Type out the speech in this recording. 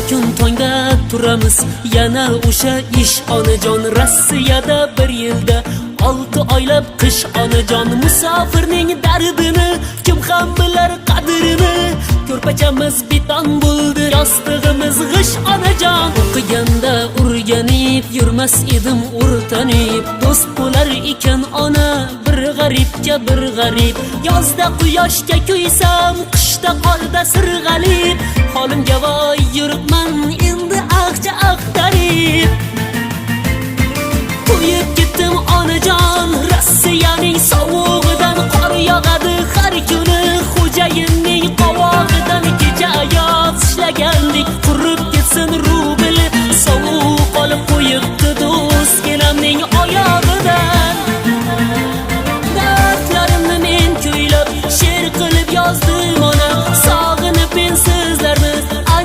kun tongda turamiz, yana o'sha ish onajon. Rossiyada bir yilda 6 oylab qish onajon. Musofirning dardini kim ham bilar qadrini, ko'rpachamiz beton bo'ldi, yostig'imiz g'ish onajon. O'qiganda o'rganib yurmas edim o'rtanib, do'st bo'lar ekan ona bir g'aribga bir g'arib. Yozda quyoshga kuysam, qishda qorda sirg'alib, holimga